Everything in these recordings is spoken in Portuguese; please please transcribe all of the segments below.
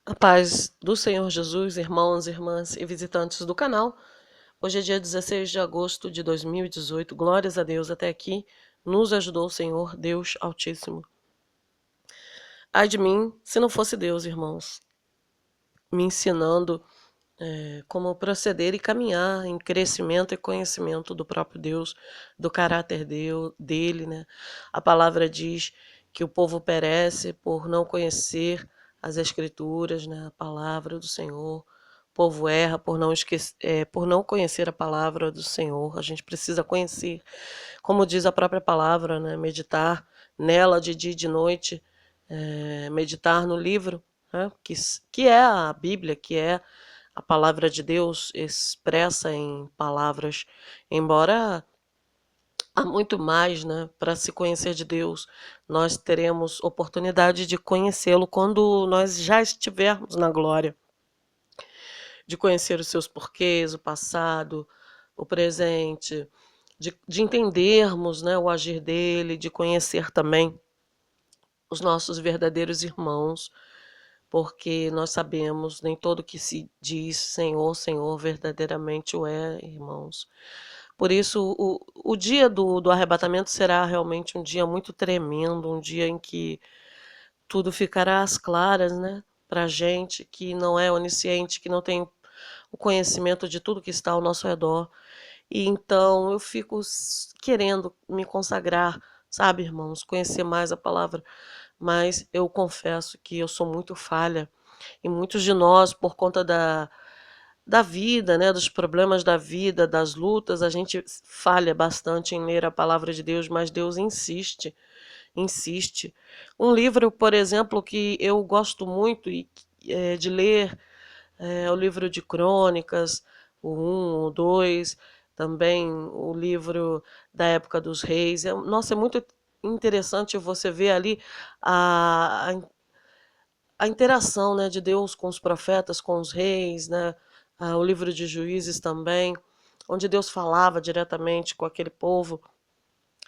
A paz do Senhor Jesus, irmãos, irmãs e visitantes do canal. Hoje é dia 16 de agosto de 2018. Glórias a Deus, até aqui nos ajudou o Senhor, Deus Altíssimo. Ai de mim, se não fosse Deus, irmãos, me ensinando como proceder e caminhar em crescimento e conhecimento do próprio Deus, do caráter dele, né? A palavra diz que o povo perece por não conhecer as Escrituras, né? A palavra do Senhor. O povo erra por não conhecer a palavra do Senhor. A gente precisa conhecer, como diz a própria palavra, né? Meditar nela de dia e de noite, meditar no livro, né? Que é a Bíblia, que é a palavra de Deus expressa em palavras, embora há muito mais, né, para se conhecer de Deus. Nós teremos oportunidade de conhecê-lo quando nós já estivermos na glória, de conhecer os seus porquês, o passado, o presente, de entendermos, né, o agir dele, de conhecer também os nossos verdadeiros irmãos, porque nós sabemos, nem todo que se diz Senhor, Senhor, verdadeiramente o é, irmãos. Por isso, o dia do arrebatamento será realmente um dia muito tremendo, um dia em que tudo ficará às claras, né? Para gente que não é onisciente, que não tem o conhecimento de tudo que está ao nosso redor. E então eu fico querendo me consagrar, sabe, irmãos, conhecer mais a palavra, mas eu confesso que eu sou muito falha e muitos de nós, por conta da vida, né, dos problemas da vida, das lutas, a gente falha bastante em ler a palavra de Deus, mas Deus insiste, insiste. Um livro, por exemplo, que eu gosto muito de ler é o livro de Crônicas, o 1, o 2, também o livro da época dos reis. Nossa, é muito interessante você ver ali a, a interação, né, de Deus com os profetas, com os reis, né, o livro de Juízes também, onde Deus falava diretamente com aquele povo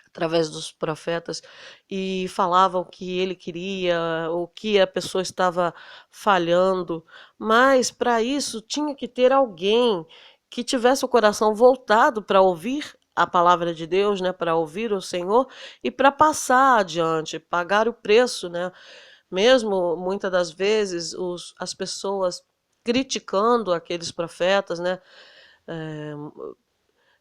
através dos profetas e falava o que ele queria, o que a pessoa estava falhando, mas para isso tinha que ter alguém que tivesse o coração voltado para ouvir a palavra de Deus, né, para ouvir o Senhor e para passar adiante, pagar o preço, né? Mesmo muitas das vezes as pessoas criticando aqueles profetas, né? É,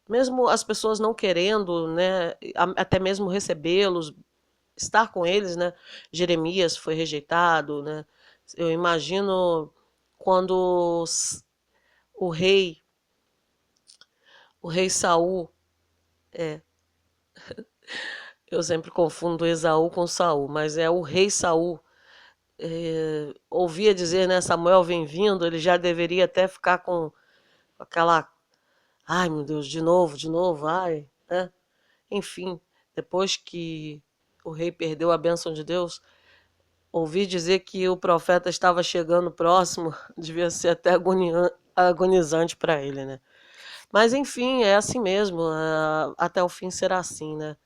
mesmo as pessoas não querendo, né, até mesmo recebê-los, estar com eles, né? Jeremias foi rejeitado, né? Eu imagino quando o rei, o rei Saul, é, eu sempre confundo Esaú com Saul, mas é o rei Saul. Ouvia dizer, né, Samuel vem vindo, ele já deveria até ficar com aquela, ai meu Deus, de novo, ai, né? Enfim, depois que o rei perdeu a bênção de Deus, ouvi dizer que o profeta estava chegando próximo, devia ser até agonizante para ele, né? Mas enfim, é assim mesmo, até o fim será assim, né?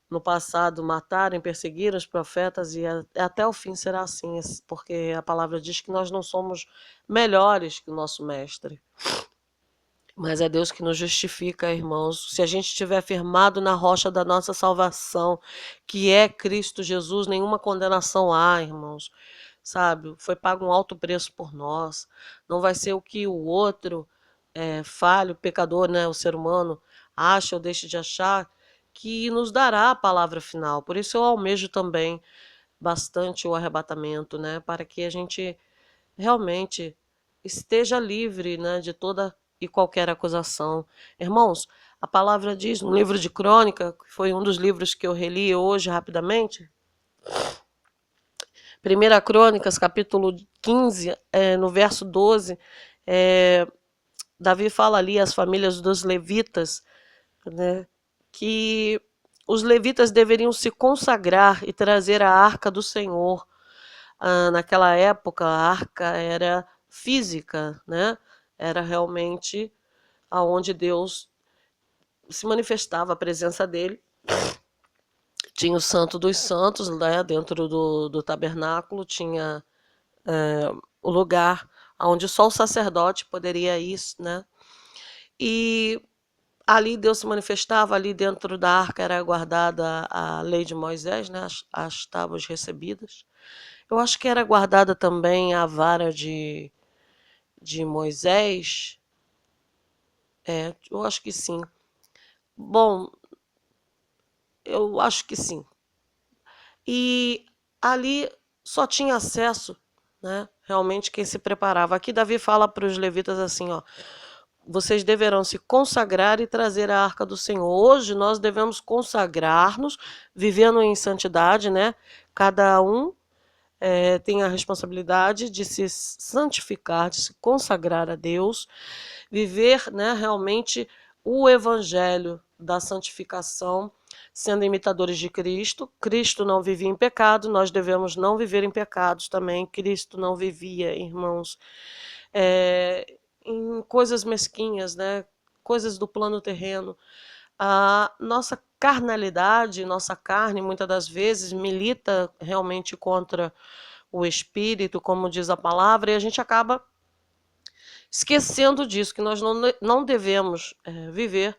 No passado mataram e perseguiram os profetas e até o fim será assim, porque a palavra diz que nós não somos melhores que o nosso mestre. Mas é Deus que nos justifica, irmãos. Se a gente estiver firmado na rocha da nossa salvação, que é Cristo Jesus, nenhuma condenação há, irmãos. Sabe? Foi pago um alto preço por nós. Não vai ser o que o outro falho, o pecador, né, o ser humano, acha ou deixa de achar, que nos dará a palavra final. Por isso eu almejo também bastante o arrebatamento, né, para que a gente realmente esteja livre, né, de toda e qualquer acusação. Irmãos, a palavra diz no livro de Crônica, que foi um dos livros que eu reli hoje rapidamente, 1 Crônicas, capítulo 15, no verso 12, Davi fala ali às famílias dos levitas, né, que os levitas deveriam se consagrar e trazer a arca do Senhor. Naquela época, a arca era física, né? Era realmente aonde Deus se manifestava, a presença dele. Tinha o Santo dos Santos, né, dentro do tabernáculo, tinha o lugar onde só o sacerdote poderia ir, né? E ali Deus se manifestava, ali dentro da arca era guardada a lei de Moisés, né? As tábuas recebidas. Eu acho que era guardada também a vara de Moisés. Eu acho que sim. Bom, eu acho que sim. E ali só tinha acesso, né? Realmente quem se preparava. Aqui Davi fala para os levitas assim, ó: vocês deverão se consagrar e trazer a arca do Senhor. Hoje nós devemos consagrar-nos, vivendo em santidade, né? Cada um tem a responsabilidade de se santificar, de se consagrar a Deus, viver, né, realmente o evangelho da santificação, sendo imitadores de Cristo. Cristo não vivia em pecado, nós devemos não viver em pecados também. Cristo não vivia, irmãos, em coisas mesquinhas, né, coisas do plano terreno. A nossa carnalidade, nossa carne, muitas das vezes, milita realmente contra o espírito, como diz a palavra, e a gente acaba esquecendo disso, que nós não devemos viver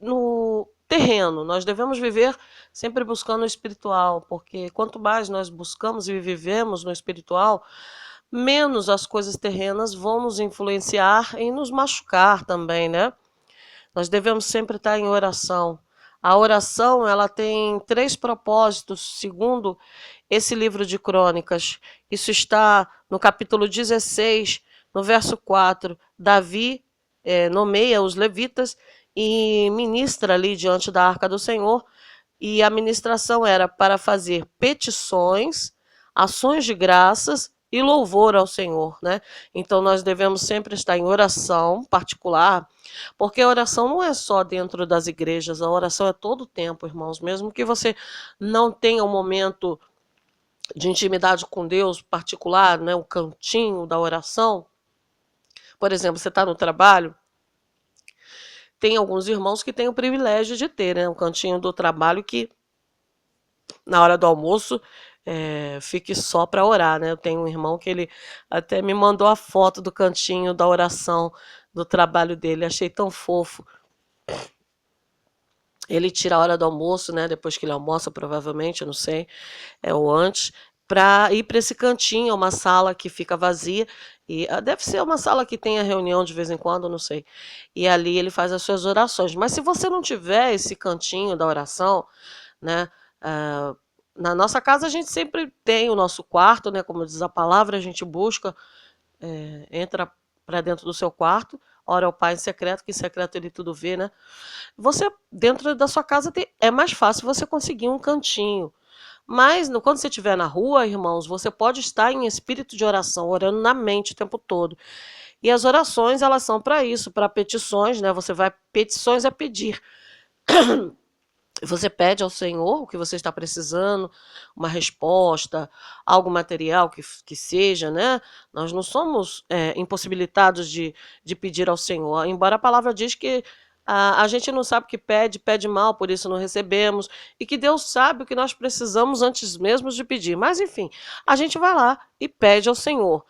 no terreno, nós devemos viver sempre buscando o espiritual, porque quanto mais nós buscamos e vivemos no espiritual, menos as coisas terrenas vão nos influenciar e nos machucar também, né? Nós devemos sempre estar em oração. A oração, ela tem 3 propósitos, segundo esse livro de Crônicas. Isso está no capítulo 16, no verso 4. Davi nomeia os levitas e ministra ali diante da arca do Senhor. E a ministração era para fazer petições, ações de graças e louvor ao Senhor, né? Então nós devemos sempre estar em oração particular, porque a oração não é só dentro das igrejas, a oração é todo o tempo, irmãos. Mesmo que você não tenha um momento de intimidade com Deus particular, né, o cantinho da oração. Por exemplo, você está no trabalho, tem alguns irmãos que têm o privilégio de ter, né, um cantinho do trabalho que na hora do almoço fique só para orar, né? Eu tenho um irmão que ele até me mandou a foto do cantinho da oração do trabalho dele, achei tão fofo. Ele tira a hora do almoço, né? Depois que ele almoça, provavelmente, eu não sei, ou antes, para ir para esse cantinho, é uma sala que fica vazia, e deve ser uma sala que tenha reunião de vez em quando, não sei. E ali ele faz as suas orações. Mas se você não tiver esse cantinho da oração, né? Na nossa casa a gente sempre tem o nosso quarto, né? Como diz a palavra, a gente busca, entra para dentro do seu quarto, ora ao Pai em secreto, que em secreto ele tudo vê, né? Você, dentro da sua casa, é mais fácil você conseguir um cantinho. Mas quando você estiver na rua, irmãos, você pode estar em espírito de oração, orando na mente o tempo todo. E as orações, elas são para isso, para petições, né? Petições é pedir. Você pede ao Senhor o que você está precisando, uma resposta, algo material que seja, né? Nós não somos impossibilitados de pedir ao Senhor, embora a palavra diz que a gente não sabe o que pede, pede mal, por isso não recebemos, e que Deus sabe o que nós precisamos antes mesmo de pedir. Mas, enfim, a gente vai lá e pede ao Senhor.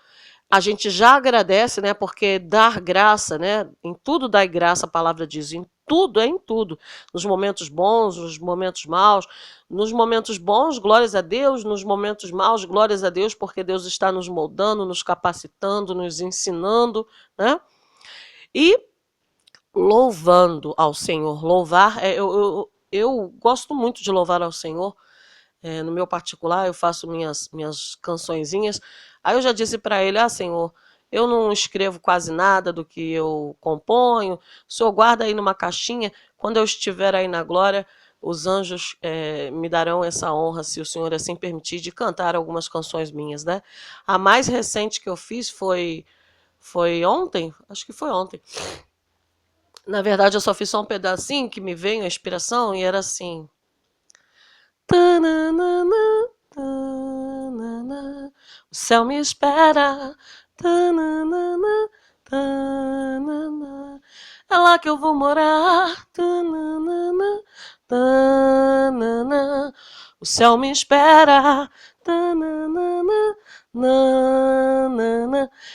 A gente já agradece, né? Porque dar graça, né? Em tudo dai graça, a palavra diz. Em tudo, é em tudo. Nos momentos bons, nos momentos maus. Nos momentos bons, glórias a Deus. Nos momentos maus, glórias a Deus, porque Deus está nos moldando, nos capacitando, nos ensinando, né? E louvando ao Senhor. Louvar, eu gosto muito de louvar ao Senhor. No meu particular, eu faço minhas cançõezinhas. Aí eu já disse para ele: Senhor, eu não escrevo quase nada do que eu componho. O Senhor guarda aí numa caixinha. Quando eu estiver aí na glória, os anjos me darão essa honra, se o Senhor assim permitir, de cantar algumas canções minhas, né? A mais recente que eu fiz foi ontem, acho que foi ontem. Na verdade, eu só fiz só um pedacinho que me veio a inspiração e era assim: tananana, tanana, o céu me espera. Tananana, tanana, é lá que eu vou morar. Tananana, tanana, o céu me espera. Tananana,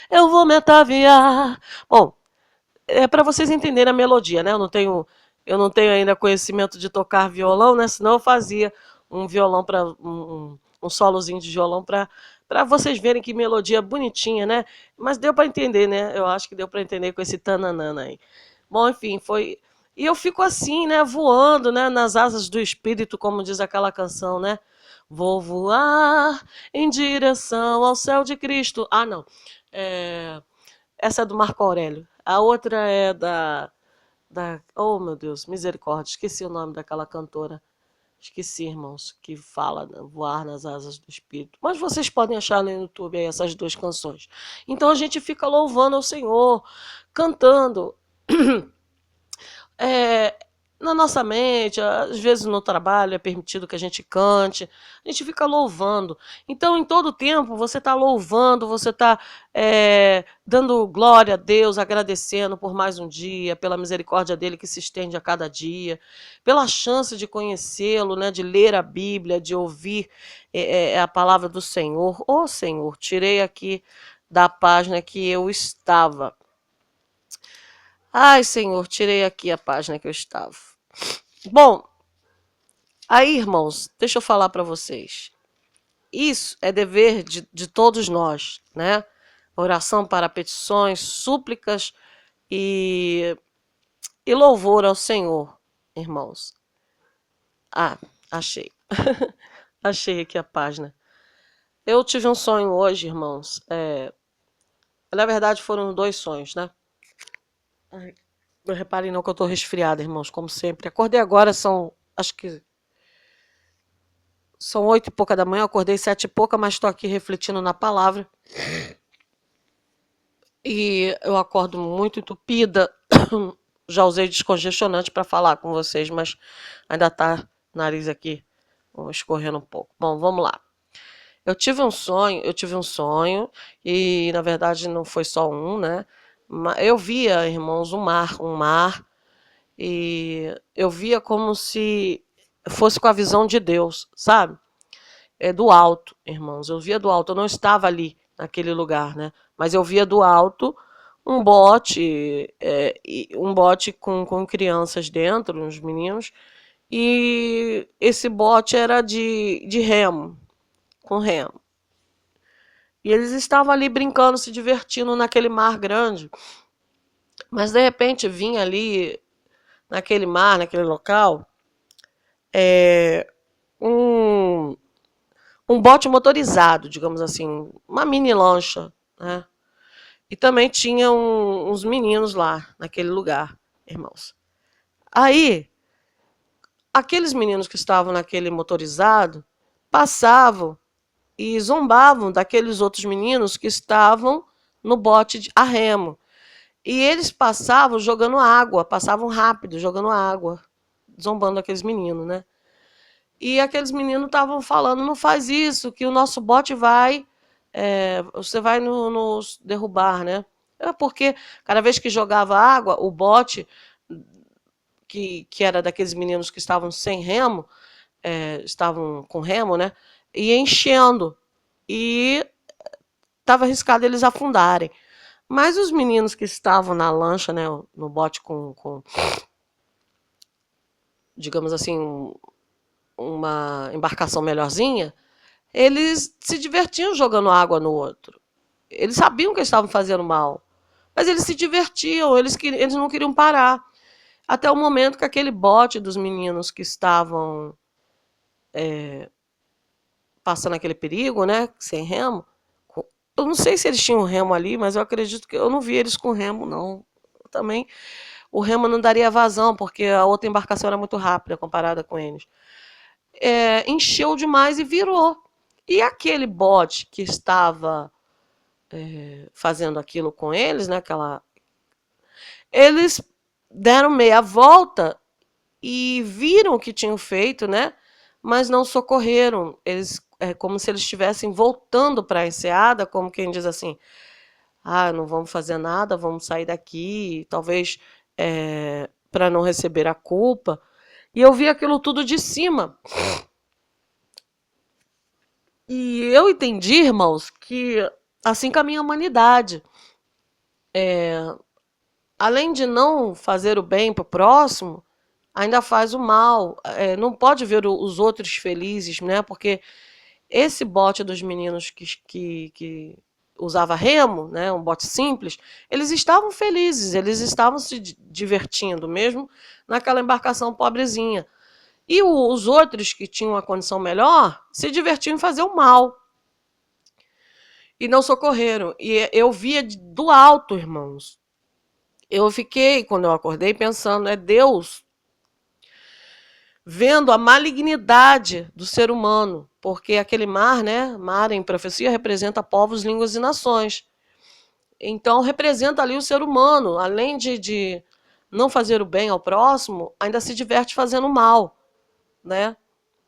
Eu vou me ataviar. Bom, é para vocês entenderem a melodia, né? Eu não tenho ainda conhecimento de tocar violão, né? Senão eu fazia um violão para um solozinho de violão para vocês verem que melodia bonitinha, né? Mas deu para entender, né? Eu acho que deu para entender com esse tananana aí. Bom, enfim, foi. E eu fico assim, né? Voando, né? Nas asas do espírito, como diz aquela canção, né? Vou voar em direção ao céu de Cristo. Ah, não. É... Essa é do Marco Aurélio. A outra é oh, meu Deus, misericórdia, esqueci o nome daquela cantora. Esqueci, irmãos, que fala né, voar nas asas do Espírito. Mas vocês podem achar no YouTube aí essas duas canções. Então a gente fica louvando ao Senhor, cantando. É, na nossa mente, às vezes no trabalho é permitido que a gente cante, a gente fica louvando. Então, em todo tempo, você está louvando, você está dando glória a Deus, agradecendo por mais um dia, pela misericórdia dele que se estende a cada dia, pela chance de conhecê-lo, né, de ler a Bíblia, de ouvir a palavra do Senhor. Ô Senhor, tirei aqui da página que eu estava. Ai, Senhor, tirei aqui a página que eu estava. Bom, aí, irmãos, deixa eu falar para vocês. Isso é dever de todos nós, né? Oração para petições, súplicas e louvor ao Senhor, irmãos. Ah, achei. Achei aqui a página. Eu tive um sonho hoje, irmãos. Na verdade, foram 2 sonhos, né? Ai, não reparem não que eu tô resfriada, irmãos, como sempre. Acordei agora, acho que são 8 e pouca da manhã, eu acordei 7 e pouca, mas estou aqui refletindo na palavra. E eu acordo muito entupida. Já usei descongestionante para falar com vocês, mas ainda tá nariz aqui escorrendo um pouco. Bom, vamos lá. Eu tive um sonho, e na verdade não foi só um, né? Eu via, irmãos, um mar, e eu via como se fosse com a visão de Deus, sabe? Do alto, irmãos. Eu via do alto, eu não estava ali naquele lugar, né? Mas eu via do alto um bote com crianças dentro, uns meninos, e esse bote era de remo, com remo. E eles estavam ali brincando, se divertindo naquele mar grande. Mas de repente vinha ali, naquele mar, naquele local, um, um bote motorizado, digamos assim, uma mini lancha, né? E também tinha uns meninos lá, naquele lugar, irmãos. Aí, aqueles meninos que estavam naquele motorizado passavam e zombavam daqueles outros meninos que estavam no bote a remo. E eles passavam jogando água, passavam rápido jogando água, zombando aqueles meninos, né? E aqueles meninos estavam falando, não faz isso, que o nosso bote você vai nos derrubar, né? Porque cada vez que jogava água, o bote, que era daqueles meninos que estavam sem remo, estavam com remo, né? Ia enchendo. E estava arriscado eles afundarem. Mas os meninos que estavam na lancha, né, no bote com digamos assim, uma embarcação melhorzinha, eles se divertiam jogando água no outro. Eles sabiam que eles estavam fazendo mal, mas eles se divertiam, eles não queriam parar. Até o momento que aquele bote dos meninos que estavam passando aquele perigo, né, sem remo, eu não sei se eles tinham remo ali, mas eu acredito que eu não vi eles com remo, não. Também o remo não daria vazão, porque a outra embarcação era muito rápida comparada com eles. Encheu demais e virou. E aquele bote que estava fazendo aquilo com eles, né, eles deram meia volta e viram o que tinham feito, né, mas não socorreram. Eles, como se eles estivessem voltando para a enseada, como quem diz assim, não vamos fazer nada, vamos sair daqui, talvez para não receber a culpa. E eu vi aquilo tudo de cima. E eu entendi, irmãos, que assim caminha a humanidade. Além de não fazer o bem para o próximo, ainda faz o mal. Não pode ver os outros felizes, né? Porque esse bote dos meninos que usava remo, né, um bote simples, eles estavam felizes, eles estavam se divertindo, mesmo naquela embarcação pobrezinha. E os outros que tinham uma condição melhor se divertiam em fazer o mal. E não socorreram. E eu via do alto, irmãos. Eu fiquei, quando eu acordei, pensando, é Deus vendo a malignidade do ser humano, porque aquele mar, né, mar em profecia representa povos, línguas e nações. Então representa ali o ser humano, além de não fazer o bem ao próximo, ainda se diverte fazendo mal, né?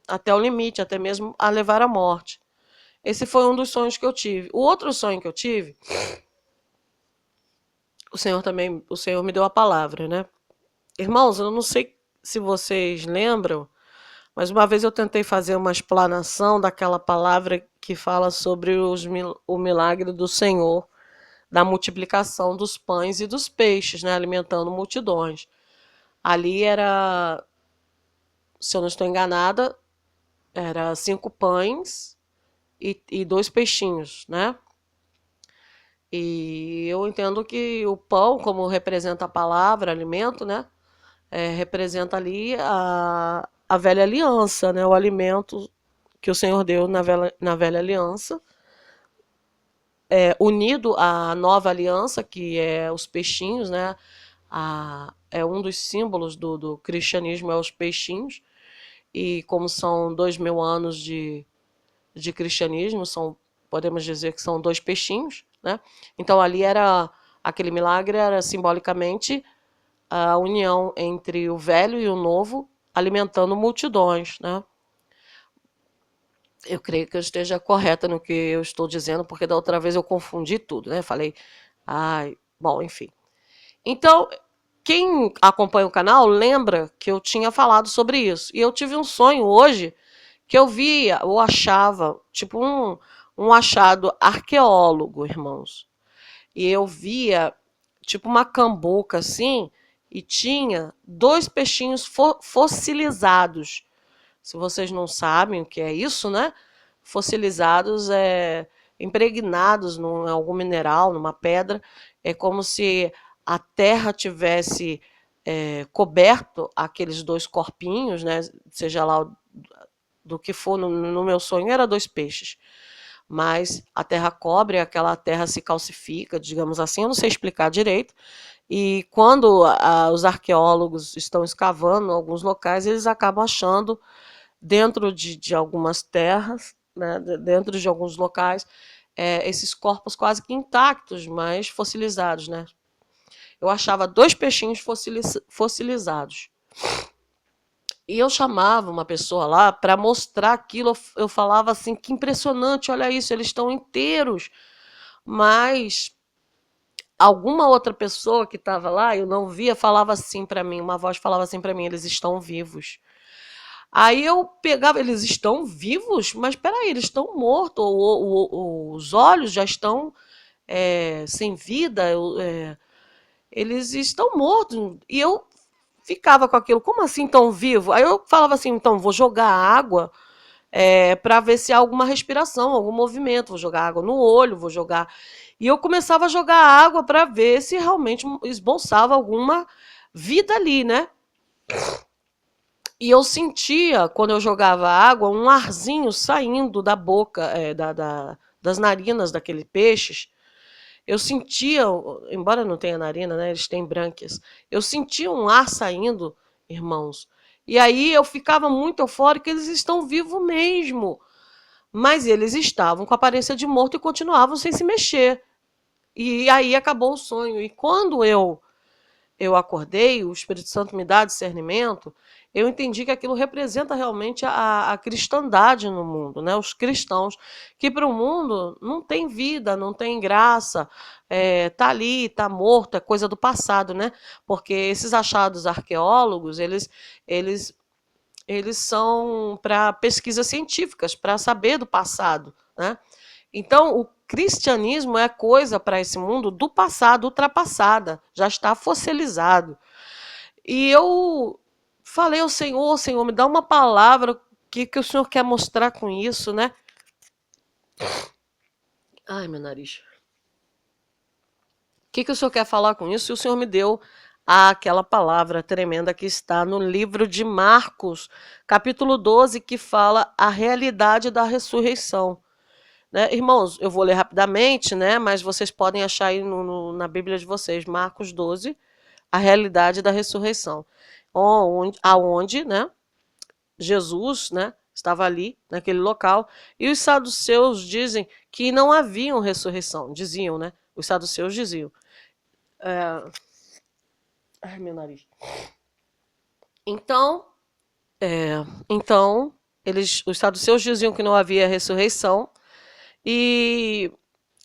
Até o limite, até mesmo a levar à morte. Esse foi um dos sonhos que eu tive. O outro sonho que eu tive, o Senhor me deu a palavra, né? Irmãos, eu não sei se vocês lembram, mas uma vez eu tentei fazer uma explanação daquela palavra que fala sobre o milagre do Senhor, da multiplicação dos pães e dos peixes, né, alimentando multidões. Ali era, se eu não estou enganada, era 5 pães e 2 peixinhos, né? E eu entendo que o pão, como representa a palavra, alimento, né? Representa ali a velha aliança, né? O alimento que o Senhor deu na velha aliança, unido à nova aliança, que é os peixinhos, né? É um dos símbolos do cristianismo, é os peixinhos. E como são 2000 anos de cristianismo, podemos dizer que são 2 peixinhos, né? Então ali aquele milagre era simbolicamente a união entre o velho e o novo, alimentando multidões, né? Eu creio que eu esteja correta no que eu estou dizendo, porque da outra vez eu confundi tudo, né? Falei, ai, bom, enfim. Então, quem acompanha o canal lembra que eu tinha falado sobre isso. E eu tive um sonho hoje que eu via, ou achava, tipo um achado arqueólogo, irmãos. E eu via, tipo uma cambuca assim, e tinha 2 peixinhos fossilizados. Se vocês não sabem o que é isso, né? Fossilizados impregnados em algum mineral, numa pedra. É como se a terra tivesse coberto aqueles 2 corpinhos, né? Seja lá do que for, no meu sonho era 2 peixes. Mas a terra cobre, aquela terra se calcifica, digamos assim, eu não sei explicar direito. E quando os arqueólogos estão escavando em alguns locais, eles acabam achando dentro de algumas terras, né, dentro de alguns locais, esses corpos quase que intactos, mas fossilizados, né? Eu achava 2 peixinhos fossilizados. E eu chamava uma pessoa lá para mostrar aquilo. Eu falava assim, que impressionante, olha isso, eles estão inteiros. Mas alguma outra pessoa que estava lá, eu não via, falava assim para mim, uma voz falava assim para mim, eles estão vivos. Aí eu pegava, eles estão vivos? Mas peraí, eles estão mortos, os olhos já estão sem vida, eles estão mortos. E eu ficava com aquilo, como assim tão vivo? Aí eu falava assim, então vou jogar água para ver se há alguma respiração, algum movimento, vou jogar água no olho, vou jogar. E eu começava a jogar água para ver se realmente esboçava alguma vida ali, né? E eu sentia, quando eu jogava água, um arzinho saindo da boca, das narinas daqueles peixes. Eu sentia, embora não tenha narina, né? Eles têm brânquias. Eu sentia um ar saindo, irmãos. E aí eu ficava muito eufórica, eles estão vivos mesmo. Mas eles estavam com a aparência de morto e continuavam sem se mexer. E aí acabou o sonho. E quando eu acordei, o Espírito Santo me dá discernimento, eu entendi que aquilo representa realmente a cristandade no mundo, né? Os cristãos, que para o mundo não tem vida, não tem graça, tá ali, tá morto, é coisa do passado, né? Porque esses achados arqueólogos, eles eles são para pesquisas científicas, para saber do passado, né? Então, o cristianismo é coisa para esse mundo do passado, ultrapassada, já está fossilizado. E eu falei ao Senhor, Senhor, me dá uma palavra, o que o Senhor quer mostrar com isso, né? Ai, meu nariz. O que o Senhor quer falar com isso? E o Senhor me deu aquela palavra tremenda que está no livro de Marcos, capítulo 12, que fala a realidade da ressurreição. Né? Irmãos, eu vou ler rapidamente, né? Mas vocês podem achar aí na Bíblia de vocês, Marcos 12, a realidade da ressurreição. Aonde, né? Jesus, né? Estava ali, naquele local, e os saduceus dizem que não haviam ressurreição. Diziam, né? Os saduceus diziam. Ai, meu nariz. Então, então os saduceus diziam que não havia ressurreição e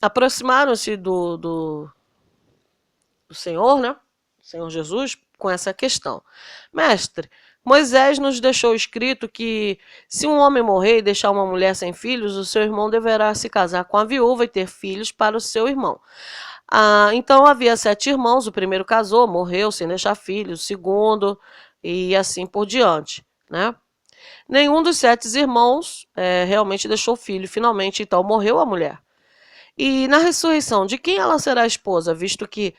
aproximaram-se do Senhor, né? Senhor Jesus, com essa questão. Mestre, Moisés nos deixou escrito que se um homem morrer e deixar uma mulher sem filhos, o seu irmão deverá se casar com a viúva e ter filhos para o seu irmão. Então havia 7 irmãos, o primeiro casou, morreu sem deixar filhos, o segundo e assim por diante, né? Nenhum dos 7 irmãos realmente deixou filho, finalmente então morreu a mulher. E na ressurreição, de quem ela será esposa, visto que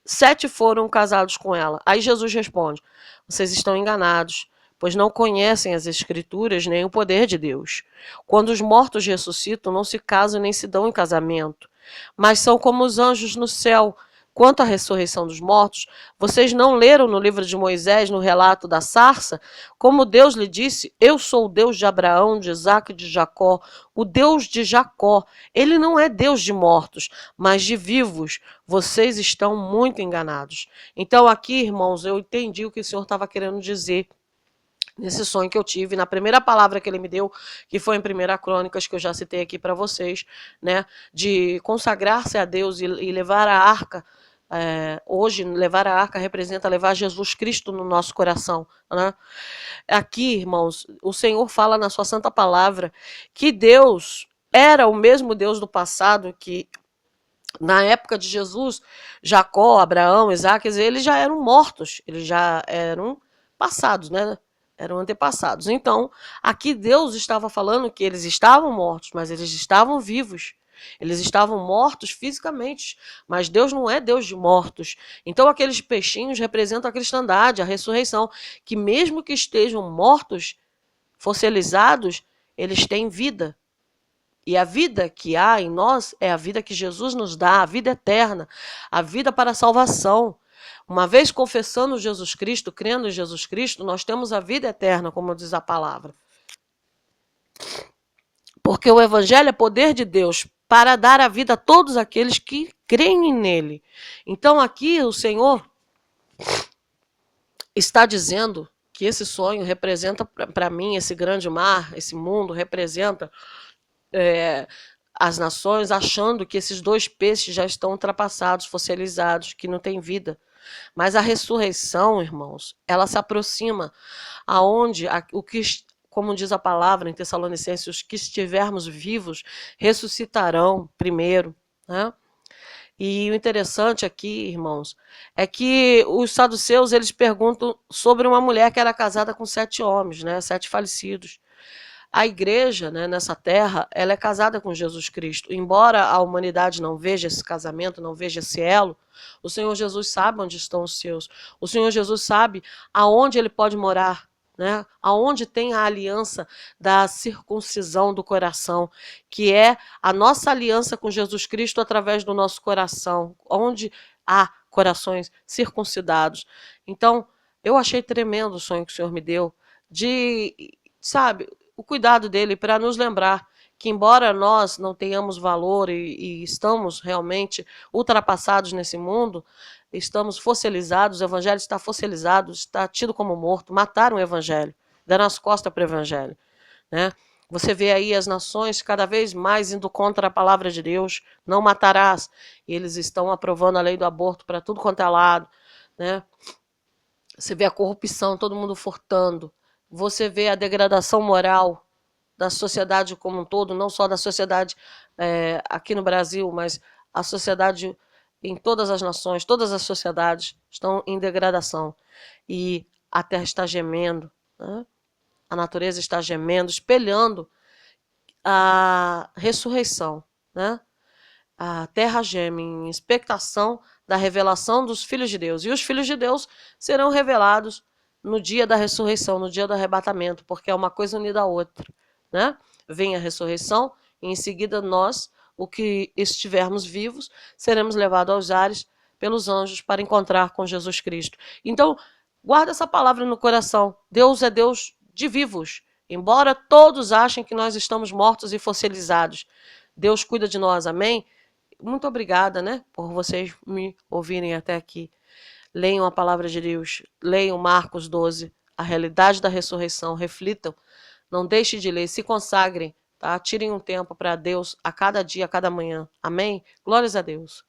7 foram casados com ela? Aí Jesus responde: vocês estão enganados, pois não conhecem as Escrituras nem o poder de Deus. Quando os mortos ressuscitam, não se casam nem se dão em casamento, mas são como os anjos no céu. Quanto à ressurreição dos mortos, vocês não leram no livro de Moisés, no relato da sarça, como Deus lhe disse: eu sou o Deus de Abraão, de Isaque e de Jacó, o Deus de Jacó. Ele não é Deus de mortos, mas de vivos. Vocês estão muito enganados. Então aqui, irmãos, eu entendi o que o Senhor estava querendo dizer nesse sonho que eu tive, na primeira palavra que ele me deu, que foi em 1 Crônicas, que eu já citei aqui para vocês, né, de consagrar-se a Deus e levar a arca. Hoje, levar a arca representa levar Jesus Cristo no nosso coração, né? Aqui, irmãos, o Senhor fala na sua santa palavra que Deus era o mesmo Deus do passado, que na época de Jesus, Jacó, Abraão, Isaac, eles já eram mortos, eles já eram passados, né? Eram antepassados. Então, aqui Deus estava falando que eles estavam mortos, mas eles estavam vivos. Eles estavam mortos fisicamente, mas Deus não é Deus de mortos. Então, aqueles peixinhos representam a cristandade, a ressurreição, que mesmo que estejam mortos, fossilizados, eles têm vida. E a vida que há em nós é a vida que Jesus nos dá, a vida eterna, a vida para a salvação. Uma vez confessando Jesus Cristo, crendo em Jesus Cristo, nós temos a vida eterna, como diz a palavra. Porque o Evangelho é poder de Deus para dar a vida a todos aqueles que creem nele. Então aqui o Senhor está dizendo que esse sonho representa para mim, esse grande mar, esse mundo representa as nações achando que esses 2 peixes já estão ultrapassados, fossilizados, que não tem vida. Mas a ressurreição, irmãos, ela se aproxima aonde o que, como diz a palavra em Tessalonicenses, os que estivermos vivos ressuscitarão primeiro, né? E o interessante aqui, irmãos, é que os saduceus eles perguntam sobre uma mulher que era casada com 7 homens, né? 7 falecidos. A igreja, né, nessa terra, ela é casada com Jesus Cristo. Embora a humanidade não veja esse casamento, não veja esse elo, o Senhor Jesus sabe onde estão os seus. O Senhor Jesus sabe aonde ele pode morar, né? Aonde tem a aliança da circuncisão do coração, que é a nossa aliança com Jesus Cristo através do nosso coração, onde há corações circuncidados. Então, eu achei tremendo o sonho que o Senhor me deu de, sabe, o cuidado dele para nos lembrar que, embora nós não tenhamos valor e estamos realmente ultrapassados nesse mundo, estamos fossilizados, o evangelho está fossilizado, está tido como morto, mataram o evangelho, deram as costas para o evangelho, né? Você vê aí as nações cada vez mais indo contra a palavra de Deus, não matarás, e eles estão aprovando a lei do aborto para tudo quanto é lado, né? Você vê a corrupção, todo mundo furtando, você vê a degradação moral da sociedade como um todo, não só da sociedade aqui no Brasil, mas a sociedade em todas as nações, todas as sociedades estão em degradação. E a terra está gemendo, né? A natureza está gemendo, espelhando a ressurreição, né? A terra geme em expectação da revelação dos filhos de Deus. E os filhos de Deus serão revelados no dia da ressurreição, no dia do arrebatamento, porque é uma coisa unida à outra, né? Vem a ressurreição e em seguida nós, o que estivermos vivos, seremos levados aos ares pelos anjos para encontrar com Jesus Cristo. Então, guarda essa palavra no coração. Deus é Deus de vivos. Embora todos achem que nós estamos mortos e fossilizados, Deus cuida de nós, amém? Muito obrigada, né, por vocês me ouvirem até aqui. Leiam a palavra de Deus, leiam Marcos 12, a realidade da ressurreição, reflitam, não deixem de ler, se consagrem, tá? Tirem um tempo para Deus a cada dia, a cada manhã. Amém? Glórias a Deus.